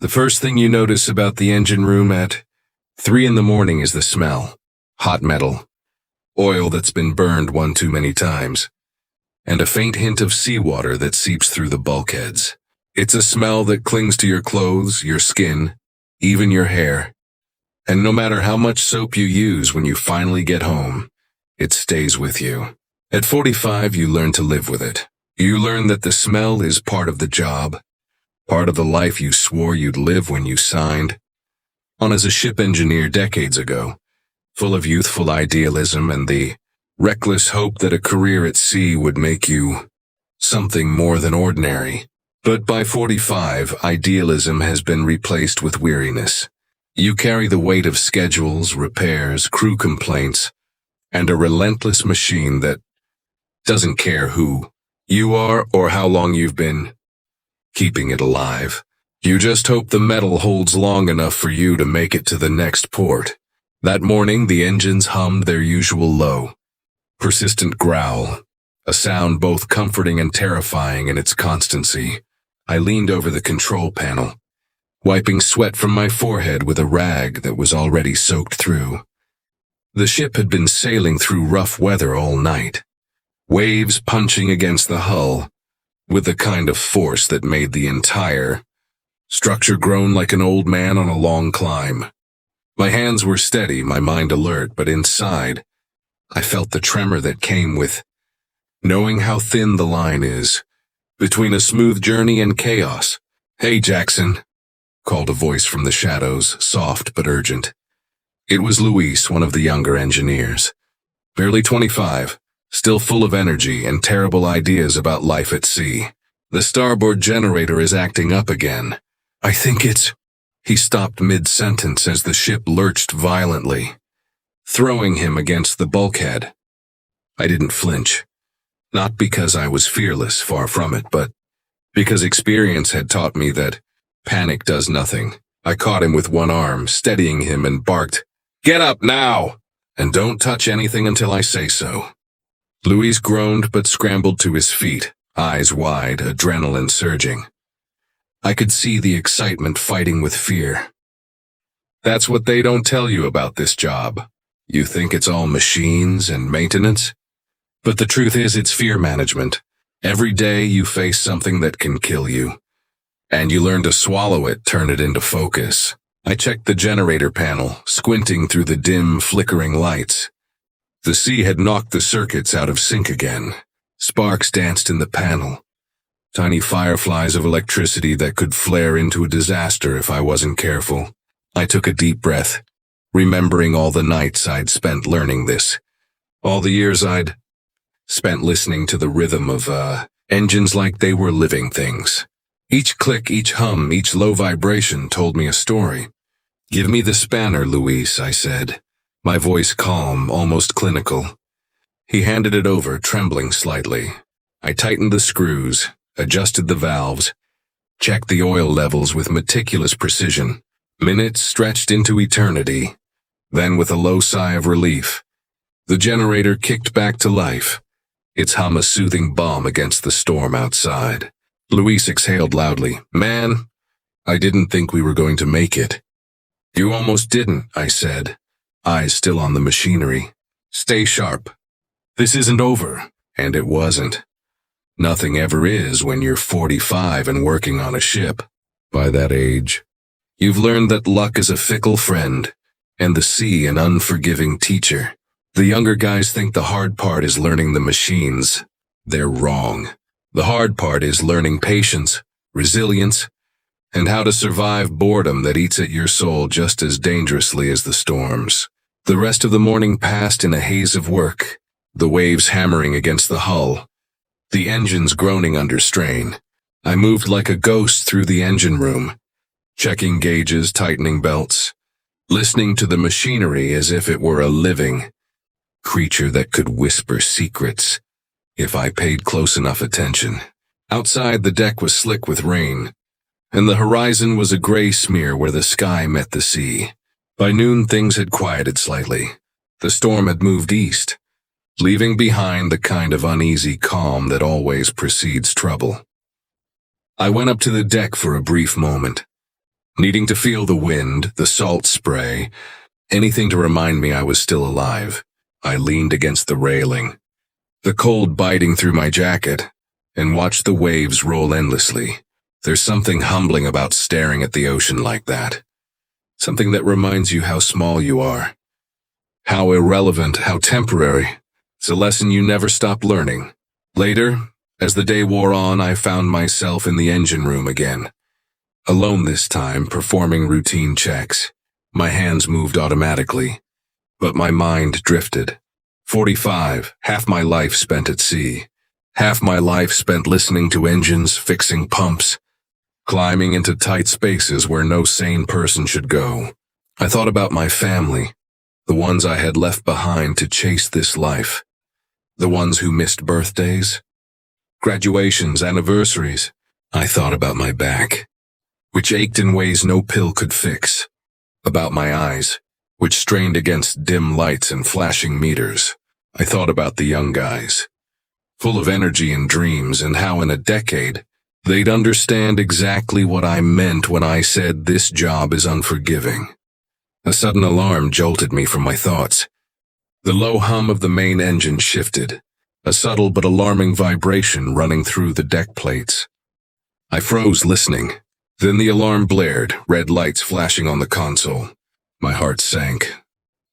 The first thing you notice about the engine room at 3 in the morning is the smell. Hot metal, oil that's been burned one too many times, and a faint hint of seawater that seeps through the bulkheads. It's a smell that clings to your clothes, your skin, even your hair. And no matter how much soap you use when you finally get home, it stays with you. At 45, you learn to live with it. You learn that the smell is part of the job, part of the life you swore you'd live when you signed on as a ship engineer decades ago, full of youthful idealism and the reckless hope that a career at sea would make you something more than ordinary. But by 45, idealism has been replaced with weariness. You carry the weight of schedules, repairs, crew complaints, and a relentless machine that doesn't care who you are or how long you've been keeping it alive. You just hope the metal holds long enough for you to make it to the next port. That morning, the engines hummed their usual low, persistent growl, a sound both comforting and terrifying in its constancy. I leaned over the control panel, wiping sweat from my forehead with a rag that was already soaked through. The ship had been sailing through rough weather all night, waves punching against the hull with the kind of force that made the entire structure groan like an old man on a long climb. My hands were steady, my mind alert, but inside, I felt the tremor that came with knowing how thin the line is between a smooth journey and chaos. "Hey, Jackson," called a voice from the shadows, soft but urgent. It was Luis, one of the younger engineers. Barely 25, still full of energy and terrible ideas about life at sea. "The starboard generator is acting up again. I think it's—" He stopped mid-sentence as the ship lurched violently, throwing him against the bulkhead. I didn't flinch. Not because I was fearless, far from it, but because experience had taught me that panic does nothing. I caught him with one arm, steadying him, and barked, "Get up now! And don't touch anything until I say so." Luis groaned but scrambled to his feet, eyes wide, adrenaline surging. I could see the excitement fighting with fear. That's what they don't tell you about this job. You think it's all machines and maintenance? But the truth is it's fear management. Every day you face something that can kill you. And you learn to swallow it, turn it into focus. I checked the generator panel, squinting through the dim, flickering lights. The sea had knocked the circuits out of sync again. Sparks danced in the panel. Tiny fireflies of electricity that could flare into a disaster if I wasn't careful. I took a deep breath, remembering all the nights I'd spent learning this. All the years I'd spent listening to the rhythm of, engines like they were living things. Each click, each hum, each low vibration told me a story. "Give me the spanner, Luis," I said, my voice calm, almost clinical. He handed it over, trembling slightly. I tightened the screws, adjusted the valves, checked the oil levels with meticulous precision. Minutes stretched into eternity. Then, with a low sigh of relief, the generator kicked back to life, its hum a soothing balm against the storm outside. Luis exhaled loudly. "Man, I didn't think we were going to make it." "You almost didn't," I said, eyes still on the machinery. "Stay sharp. This isn't over." And it wasn't. Nothing ever is when you're 45 and working on a ship. By that age, you've learned that luck is a fickle friend, and the sea an unforgiving teacher. The younger guys think the hard part is learning the machines. They're wrong. The hard part is learning patience, resilience, and how to survive boredom that eats at your soul just as dangerously as the storms. The rest of the morning passed in a haze of work, the waves hammering against the hull, the engines groaning under strain. I moved like a ghost through the engine room, checking gauges, tightening belts, listening to the machinery as if it were a living creature that could whisper secrets if I paid close enough attention. Outside, the deck was slick with rain, and the horizon was a gray smear where the sky met the sea. By noon, things had quieted slightly. The storm had moved east, leaving behind the kind of uneasy calm that always precedes trouble. I went up to the deck for a brief moment, needing to feel the wind, the salt spray, anything to remind me I was still alive. I leaned against the railing, the cold biting through my jacket, and watched the waves roll endlessly. There's something humbling about staring at the ocean like that. Something that reminds you how small you are. How irrelevant, how temporary. It's a lesson you never stop learning. Later, as the day wore on, I found myself in the engine room again. Alone this time, performing routine checks. My hands moved automatically, but my mind drifted. 45, half my life spent at sea. Half my life spent listening to engines, fixing pumps, climbing into tight spaces where no sane person should go. I thought about my family, the ones I had left behind to chase this life. The ones who missed birthdays, graduations, anniversaries. I thought about my back, which ached in ways no pill could fix. About my eyes, which strained against dim lights and flashing meters. I thought about the young guys, full of energy and dreams, and how in a decade, they'd understand exactly what I meant when I said this job is unforgiving. A sudden alarm jolted me from my thoughts. The low hum of the main engine shifted, a subtle but alarming vibration running through the deck plates. I froze listening. Then the alarm blared, red lights flashing on the console. My heart sank.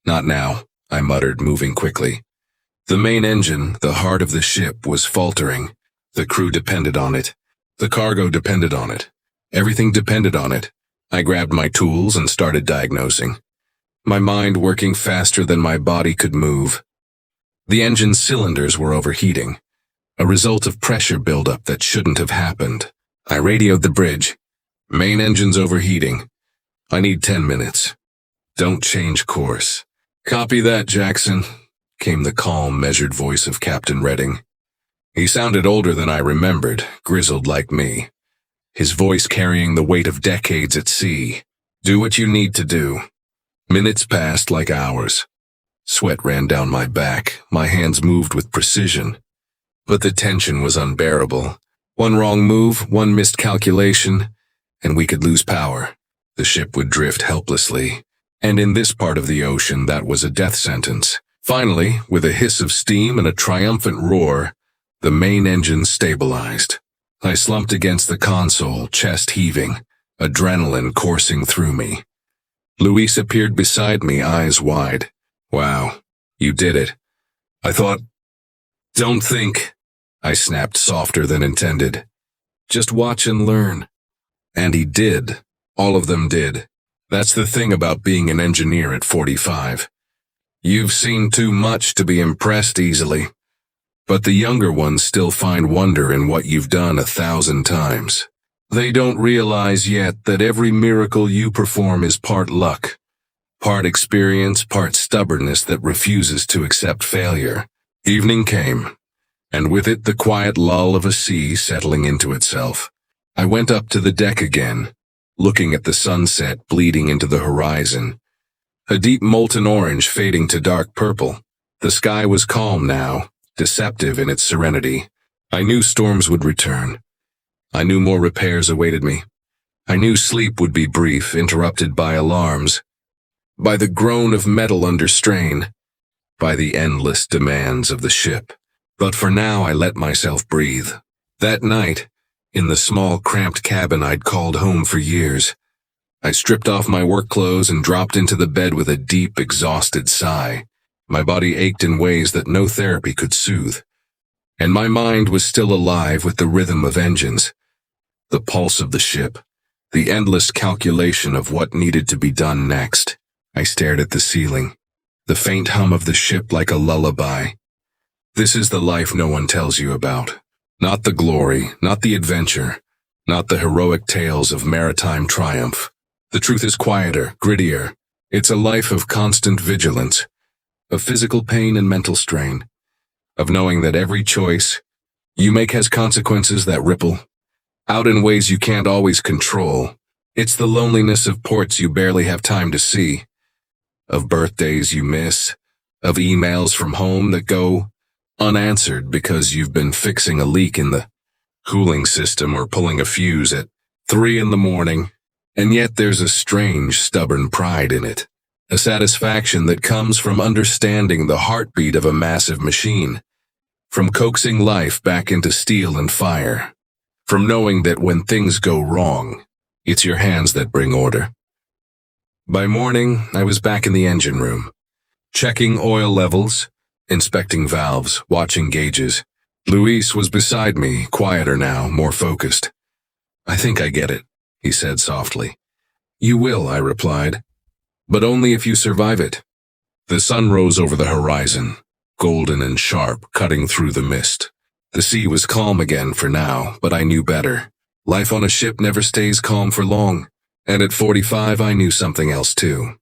Not now, I muttered, moving quickly. The main engine, the heart of the ship, was faltering. The crew depended on it. The cargo depended on it. Everything depended on it. I grabbed my tools and started diagnosing. My mind working faster than my body could move. The engine's cylinders were overheating, a result of pressure buildup that shouldn't have happened. I radioed the bridge. Main engine's overheating. I need 10 minutes. Don't change course. Copy that, Jackson, came the calm, measured voice of Captain Redding. He sounded older than I remembered, grizzled like me, his voice carrying the weight of decades at sea. Do what you need to do. Minutes passed like hours. Sweat ran down my back, my hands moved with precision. But the tension was unbearable. One wrong move, one missed calculation, and we could lose power. The ship would drift helplessly. And in this part of the ocean, that was a death sentence. Finally, with a hiss of steam and a triumphant roar, the main engine stabilized. I slumped against the console, chest heaving, adrenaline coursing through me. Luis appeared beside me, eyes wide. Wow, you did it. I thought, don't think, I snapped softer than intended. Just watch and learn. And he did. All of them did. That's the thing about being an engineer at 45. You've seen too much to be impressed easily. But the younger ones still find wonder in what you've done 1,000 times. They don't realize yet that every miracle you perform is part luck, part experience, part stubbornness that refuses to accept failure. Evening came, and with it the quiet lull of a sea settling into itself. I went up to the deck again, looking at the sunset bleeding into the horizon, a deep molten orange fading to dark purple. The sky was calm now, deceptive in its serenity. I knew storms would return. I knew more repairs awaited me. I knew sleep would be brief, interrupted by alarms, by the groan of metal under strain, by the endless demands of the ship. But for now I let myself breathe. That night, in the small cramped cabin I'd called home for years, I stripped off my work clothes and dropped into the bed with a deep, exhausted sigh. My body ached in ways that no therapy could soothe, and my mind was still alive with the rhythm of engines, the pulse of the ship, the endless calculation of what needed to be done next. I stared at the ceiling, the faint hum of the ship like a lullaby. This is the life no one tells you about. Not the glory, not the adventure, not the heroic tales of maritime triumph. The truth is quieter, grittier. It's a life of constant vigilance, of physical pain and mental strain, of knowing that every choice you make has consequences that ripple out in ways you can't always control. It's the loneliness of ports you barely have time to see, of birthdays you miss, of emails from home that go unanswered because you've been fixing a leak in the cooling system or pulling a fuse at 3 in the morning. And yet there's a strange, stubborn pride in it. A satisfaction that comes from understanding the heartbeat of a massive machine, from coaxing life back into steel and fire, from knowing that when things go wrong, it's your hands that bring order. By morning, I was back in the engine room, checking oil levels, inspecting valves, watching gauges. Luis was beside me, quieter now, more focused. "I think I get it," he said softly. "You will," I replied. "But only if you survive it." The sun rose over the horizon, golden and sharp, cutting through the mist. The sea was calm again for now, but I knew better. Life on a ship never stays calm for long, and at 45 I knew something else too.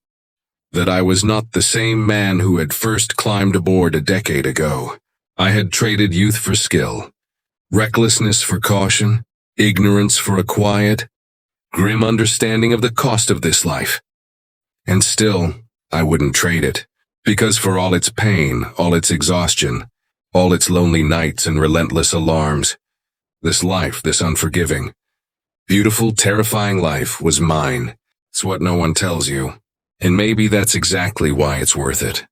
That I was not the same man who had first climbed aboard a decade ago. I had traded youth for skill, recklessness for caution, ignorance for a quiet, grim understanding of the cost of this life. And still, I wouldn't trade it, because for all its pain, all its exhaustion, all its lonely nights and relentless alarms, this life, this unforgiving, beautiful, terrifying life was mine. It's what no one tells you, and maybe that's exactly why it's worth it.